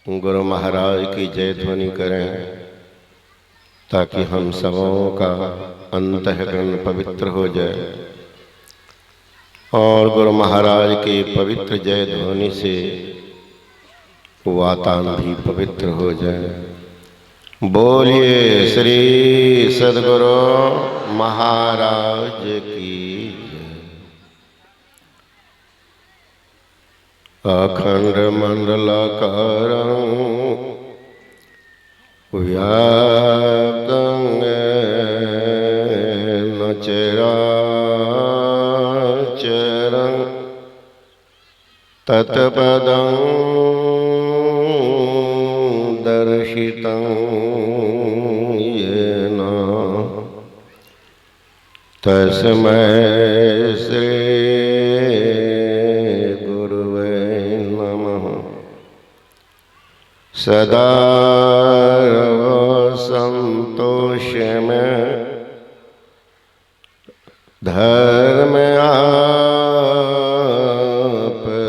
गुरु महाराज की जय ध्वनि करें ताकि हम सबों का अंतःकरण पवित्र हो जाए और गुरु महाराज के पवित्र जय ध्वनि से वातावरण भी पवित्र हो जाए। बोलिए श्री सद्गुरु महाराज की अखंड मंडलाकारं व्याप्तं येन चराचरं तत्पदं दर्शितं येन तस्मै श्री सदा संतोष में धर्म आप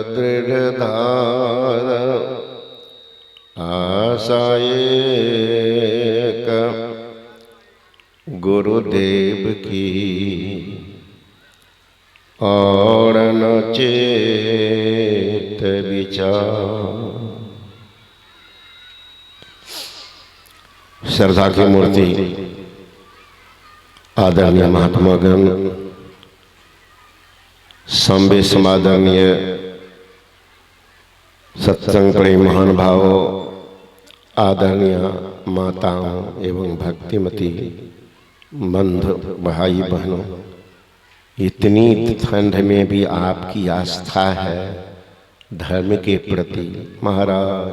दृढ़धार आशा एक गुरुदेव की और न चेत विचार। श्रद्धा की मूर्ति आदरणीय महात्मागण, संबे समादरणीय सत्संग प्रेम महान भावों, आदरणीय माताओं एवं भक्तिमती बंधु भाई बहनों, इतनी ठंड में भी आपकी आस्था है धर्म के प्रति। महाराज,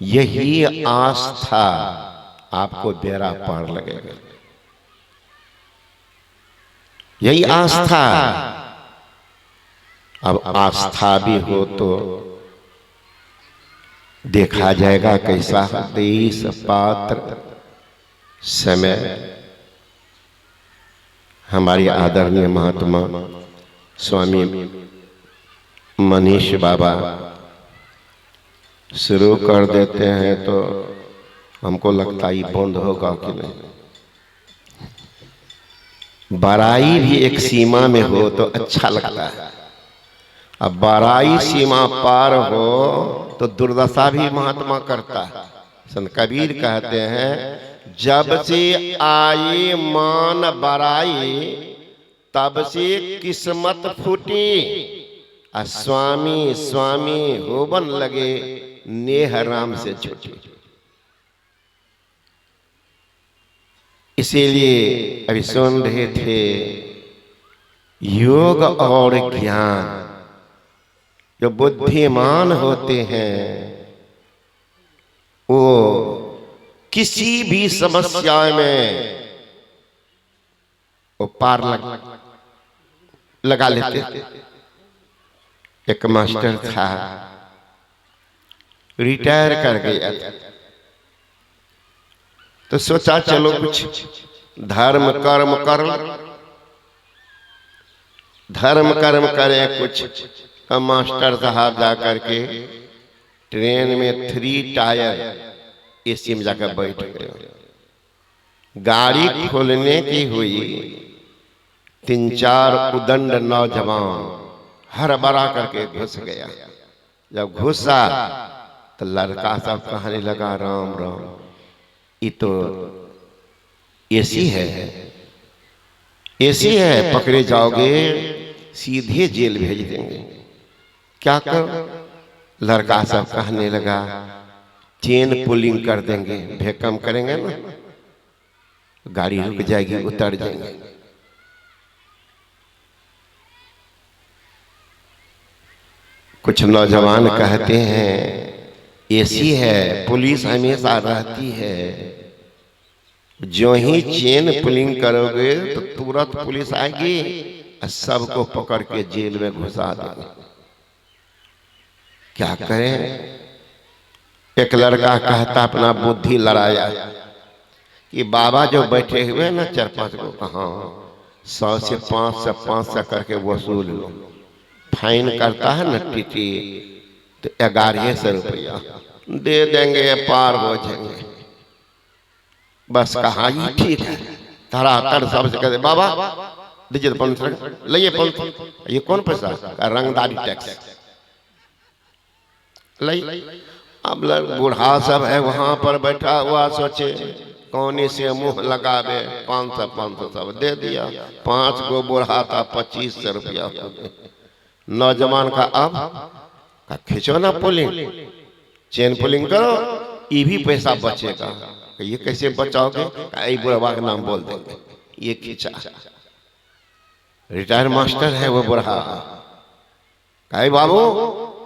यही आस्था आपको बेड़ा पार लगेगा। यही आस्था। अब आस्था भी हो तो देखा जाएगा कैसा देश पात्र समय। हमारे आदरणीय महात्मा स्वामी मनीष बाबा शुरू कर देते हैं तो हमको लगता ही बंद होगा कि नहीं। बड़ाई भी एक सीमा में हो तो अच्छा लगता है। अब बड़ाई सीमा पार हो तो दुर्दशा भी महात्मा करता है। संत कबीर कहते हैं, जब से आई मान बड़ाई तब से किस्मत फूटी, स्वामी स्वामी होबन लगे नेह राम से छूटी। इसीलिए अभी सुन रहे थे योग और ज्ञान। जो बुद्धिमान होते हैं वो किसी भी समस्या में वो पार लगा लेते। एक मास्टर था, रिटायर कर गया था, तो सोचा चलो कुछ धर्म कर्म कर, धर्म कर्म करें कुछ। हम मास्टर साहब जाकर के ट्रेन में 3 टायर एसी में जाकर बैठ गए। गाड़ी खोलने की हुई, 3-4 उदंड नौजवान हड़बड़ा करके घुस गया। जब घुसा तो लड़का सब कहने लगा, राम राम, ये तो एसी है, एसी है, पकड़े जाओगे सीधे जेल भेज देंगे। क्या कर? लड़का सब कहने लगा, चेन पुलिंग कर देंगे, भेकम करेंगे ना, गाड़ी रुक जाएगी, उतर जाएंगे। कुछ नौजवान कहते हैं एसी है, पुलिस हमेशा रहती है, जो ही चेन पुलिंग करोगे तो तुरंत पुलिस आएगी और सबको पकड़ के जेल में घुसा देंगे। क्या करें? एक लड़का कहता अपना बुद्धि लड़ाया कि बाबा जो बैठे हुए ना 4-5 को, कहाँ 100 से 500 करके वसूल लो। फाइन करता है ना टीटी तो 1100 रुपया। दे देंगे, पार हो जाएंगे। बस कहा ही ठीक है। धड़ाधड़ सबसे कहते बाबा दीजिए 500, लाइए 500। ये कौन पैसा? रंगदारी टैक्स। लाई। अब बूढ़ा सब है वहां पर बैठा हुआ, सोचे कौनी से मुंह लगावे। 500 500 सब दे दिया। 5 गो बूढ़ा था, 2500 रुपया। नौजवान का अब का खींचो ना पुलिंग, चेन पुलिंग करो, ये भी पैसा बचेगा। ये कैसे बचाओगे? बुढ़वा का नाम बोल देंगे। ये खींचा, रिटायर मास्टर है वो बुढ़ा। कहे बाबू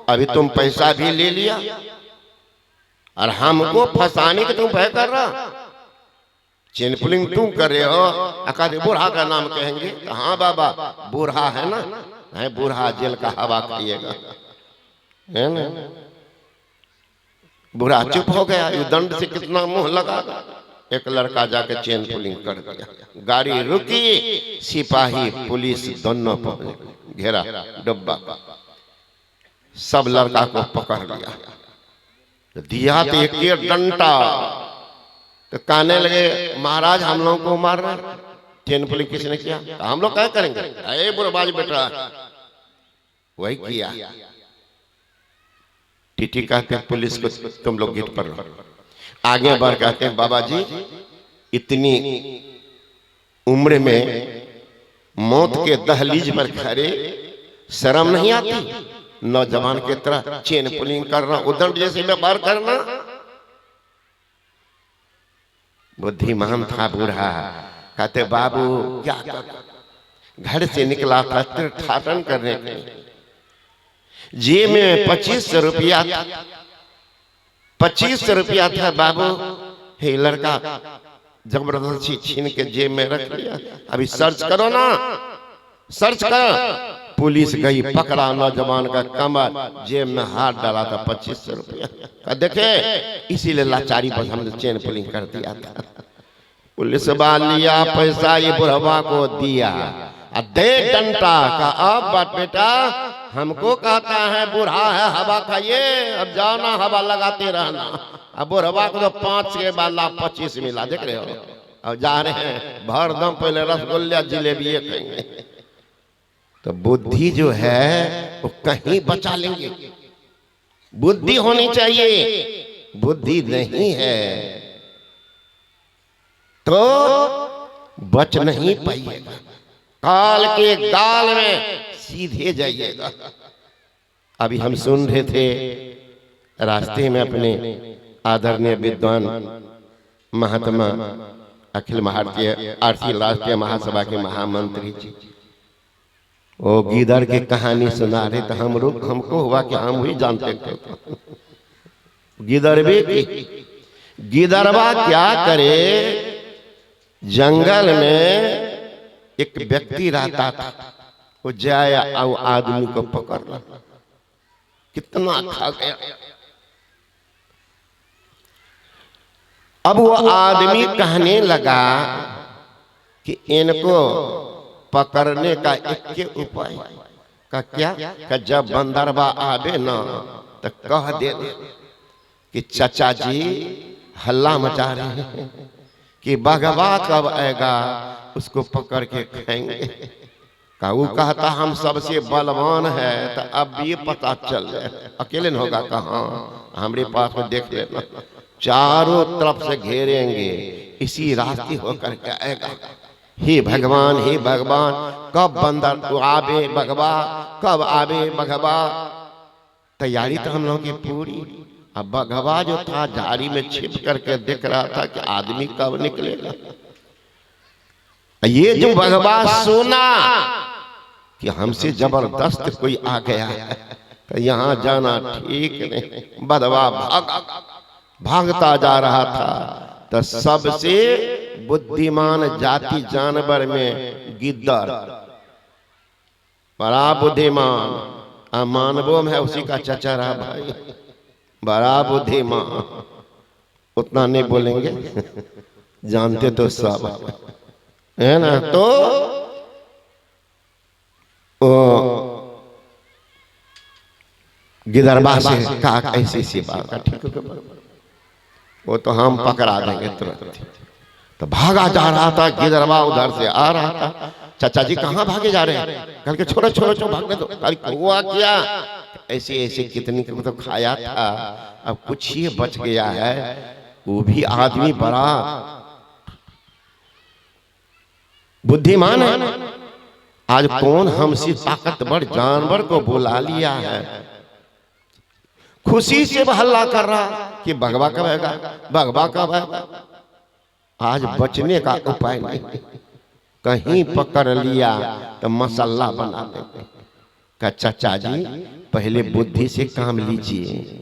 अभी तुम पैसा भी ले लिया और हमको फंसाने के तुम भय कर रहा, चेन पुलिंग तुम कर रहे हो। अकादे बूढ़ा का नाम कहेंगे तो हाँ बाबा बूढ़ा है ना, है बूढ़ा जेल का हवा खाइएगा, है ना। बूढ़ा चुप हो गया। ये दंड से कितना मुंह लगा। एक लड़का जाके चेन पुलिंग कर दिया। गाड़ी रुकी, सिपाही पुलिस दोनों पहुंचे, घेरा डब्बा, सब लड़का को पकड़ लिया। तो दिया तो एक डंडा। तो कहने लगे महाराज हम लोगों को मार रहे, चेन पुलिंग किसने किया? तो हम लोग क्या करेंगे? अरे बुढ़बाज बेटा वही किया। टीटी कहते हैं पुलिस को तुम लोग गेट पर रहो। आगे बढ़ कहते हैं बाबा जी इतनी उम्र में मौत के दहलीज पर खड़े, शर्म नहीं आती? नौजवान की तरह चेन पुलिंग करना, उदंड जैसे व्यापार करना। बुद्धिमान था बूढ़ा। कहते बाबू क्या कर, घर से निकला था तीर्थाटन करने के लिए, जेब में 2500 रुपया था। 2500 रुपया था बाबू। हे लड़का जबरदस्ती छीन के जेब में रख लिया। अभी सर्च करो ना, सर्च कर। पुलिस गई, पकड़ा नौजवान का कमर, जेब में हाथ डाला था 2500 रुपया। देखे इसीलिए लाचारी पर हमने चेन पुलिंग कर दिया था। पुलिस वाला लिया पैसा, ये बुढ़वा को दिया, दे डंटा का। अब बात बेटा हमको कहता है बूढ़ा है हवा खाइए, अब जाओ ना हवा लगाते रहना। अब बुढ़वा को तो 5 के बाद 25 मिला, देख रहे हो। अब जा रहे हैं भर दम पहले रसगुल्ला जिलेबी खाएंगे। तो बुद्धि जो है वो कहीं बचा लेंगे। बुद्धि होनी चाहिए, बुद्धि नहीं है तो बच नहीं पाइएगा। काल के गाल में सीधे जाइएगा। अभी हम सुन रहे थे रास्ते में अपने आदरणीय विद्वान महात्मा अखिल भारतीय आरसी राष्ट्रीय महासभा के महामंत्री जी वो गीदड़ की कहानी सुना रहे। तो हमको हुआ कि हम ही जानते थे। गिदड़वे की गिदड़वा क्या करे, जंगल में एक व्यक्ति रहता था, वो जाया और आदमी को पकड़, कितना खा गया। अब वो आदमी कहने लगा कि इनको पकड़ने का एक उपाय का क्या, का जब बंदरवा आवे ना तो कह दे कि चाचा जी हल्ला मचा रहे हैं कि बघवा कब आएगा, उसको पकड़ के खाएंगे। का वो कहता हम सबसे बलवान है, तो अब ये पता चल जाए, अकेले न होगा कहाँ, हमारे पास में देख लेना। चारों तरफ से घेरेंगे, इसी रास्ते होकर के आएगा। हे भगवान, हे भगवान, कब बंदर आवे बघवा, कब आवे बघवा। तैयारी तो हम लोगों की पूरी। अब बघवा जो था झाड़ी में छिप करके देख रहा था कि आदमी कब निकलेगा। ये जो बघवा सुना कि हमसे जबरदस्त कोई आ गया है, तो यहाँ जाना ठीक नहीं। बघवा भागता जा रहा था। तो सबसे बुद्धिमान जाति जानवर में गिद्दड़ बड़ा बुद्धिमान, मानवों में है उसी का चचा रहा भाई, बड़ा बुद्धिमान। उतना नहीं बोलेंगे, जानते तो सब है ना। तो गिदरबा से कहा ऐसी सी बात का ठीक है, वो तो हम पकड़ा देंगे तुरंत। तो भागा जा रहा था गिदरबा, उधर से आ रहा था। चाचा जी कहाँ भागे जा रहे हैं? कल के छोड़ो छोड़ो छोड़ो भागने दो। अरे हुआ क्या? ऐसे ऐसे कितनी को तो खाया था, अब कुछ ही बच गया है। वो भी आदमी बड़ा बुद्धिमान है। आज कौन हमसे ताकतवर जानवर को बुला लिया है, खुशी से हल्ला कर रहा कि भगवा कब आएगा, भगवा कब आएगा। आज बचने का उपाय नहीं, कहीं पकड़ लिया तो मसाला बना देंगे। कहा चाचा जी पहले बुद्धि से काम लीजिए,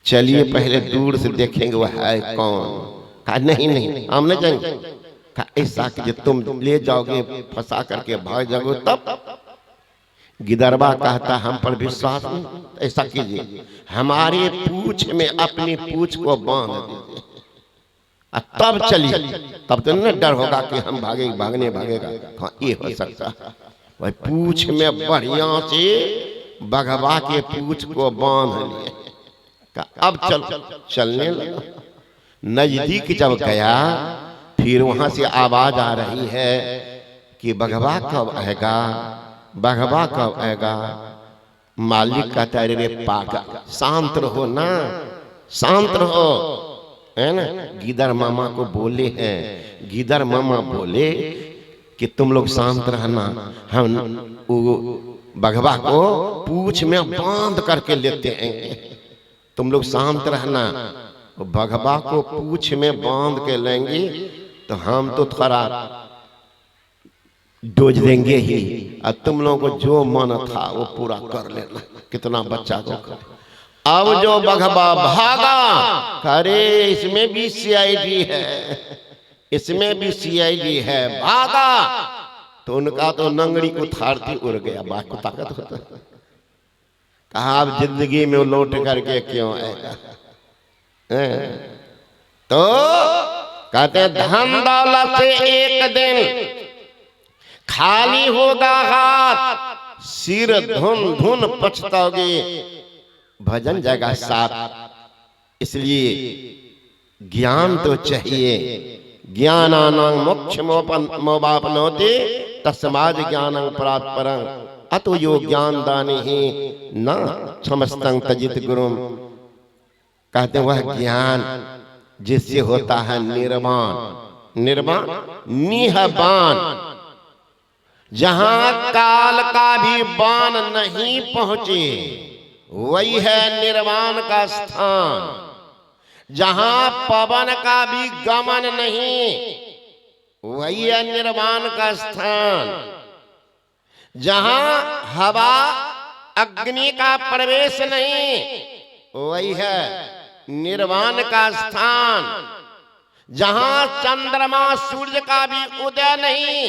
चलिए पहले दूर से देखेंगे वह है कौन। कहा नहीं नहीं हम नहीं जाएंगे। कहा ऐसा कि तुम ले जाओगे फंसा करके भाग जाओगे तब। गिदरबा कहता हम पर विश्वास नहीं, ऐसा कीजिए हमारे पूंछ में अपनी पूंछ को बांध दीजिए, तब चलिए, तब तो न डर होगा कि हम भागे भागने भागेगा। हाँ ये हो सकता है। वही पूंछ में बढ़िया से बघवा के पूंछ को बांध लिए। अब चलने लगा। नजदीक जब गया फिर वहां से आवाज आ रही है कि बघवा कब आएगा, बघवा कब आएगा। मालिक कहता है रे पागल शांत रहो ना, शांत रहो, है ना। गिदर मामा को बोले हैं, गिदर मामा बोले कि तुम लोग शांत रहना, हम बघवा को पूंछ में बांध करके लेते हैं, तुम लोग शांत रहना। बघवा को पूंछ में बांध के लेंगे तो हम तो थोड़ा डोज देंगे ही, और तुम लोगों को जो मन था वो पूरा कर लेना। कितना बच्चा को कर। अब जो बघवा भागा, अरे इसमें भी सीआईडी है, इसमें भी सीआईडी है, भागा तो उनका तो नंगड़ी उथारती उड़ गया। बात को ताकत होता। कहा अब जिंदगी में लौट करके क्यों आएगा। तो कहते धन दौलत से एक दिन खाली होगा हाथ, सिर धुन धुन पछताओगे, भजन जाएगा साथ। इसलिए ज्ञान तो चाहिए। ज्ञानानां मोक्षमोपनोति तस्माद् ज्ञानं प्राप्त परं अतो यो ज्ञान दाने ही न समस्तं तजित गुरुम। कहते वह ज्ञान जिससे होता है निर्वाण, निर्वाण निहबान, जहां काल का भी बाण नहीं पहुंचे वही है निर्वाण का स्थान। जहां पवन का भी गमन नहीं वही है निर्वाण का स्थान। जहां हवा अग्नि का प्रवेश नहीं वही है निर्वाण का स्थान। जहां चंद्रमा सूर्य का भी उदय नहीं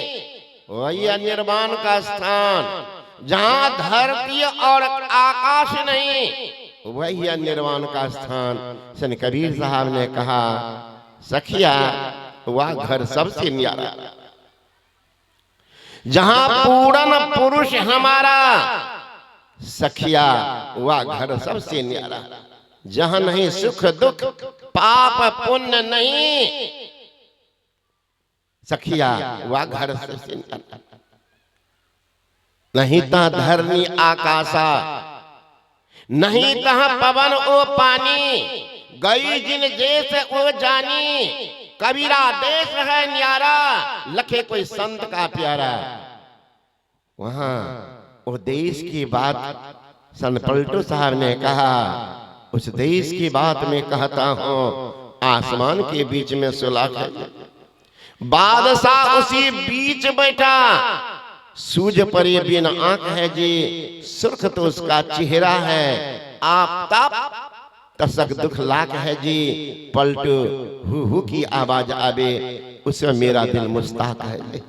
वही है निर्वाण का स्थान। जहां धरती और आकाश नहीं वही है निर्वाण का स्थान। सन कबीर साहब ने कहा सखिया वह घर सबसे न्यारा, जहां पूर्ण पुरुष हमारा, सखिया वह घर सबसे न्यारा। जहां नहीं सुख दुख पाप पुण्य नहीं, सखिया वह घर सबसे न्यारा। नहीं ता धरनी आकाशा, नहीं तहा पवन ओ पानी, गई जिन जैसे ओ जानी, कबीरा देश है न्यारा, लखे कोई संत का प्यारा। वहां वो देश की बात सन पलटू साहब ने कहा, उस देश की बात में कहता हूं आसमान के बीच में सुलाख है, बादशाह उसी बीच बैठा, सूझ पर ये बिन आंख है जी, सुर्ख तो उसका चेहरा है, आफताब तसक दुख लाख है जी, पलटू हु की आवाज आवे उसमें मेरा दिल मुस्ताक है।